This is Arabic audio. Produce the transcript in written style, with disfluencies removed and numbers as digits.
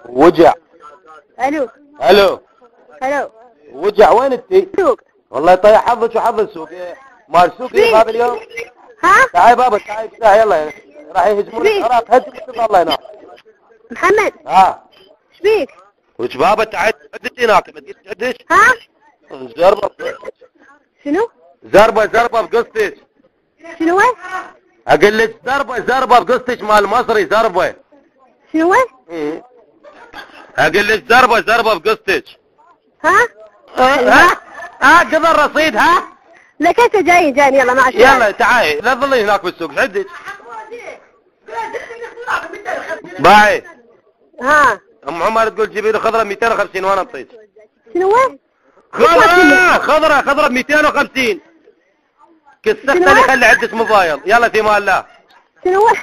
وجع. الو الو الو وجع، وين انتي؟ سوق. والله طيح حظك وحظ السوق. مال السوق هذا اليوم. ها تعالي بابا، تعالي افتحي يلا، راح يهجمون العراق، هجموا الله هناك. محمد ها ايش بيك؟ وش بابا تعالي عدتي هناك، ما تجي تعدش؟ ها زربه شنو؟ زربه بقصتك. شنو هو؟ اقول لك زربه بقصتك مال مصري زربه. شنو هو؟ اقول لك زربه بقصتك. ها قضى الرصيد. ها لك انت جاي يلا مع يلا تعالي، لا تظلي هناك بالسوق، عدك باعي. ها ام عمر تقول جيبي لي خضره 250 وانا اعطيك. شنو هو؟ خضره ب 250. كسختني، خلي عدة موبايل. يلا في مال الله. شنو هو؟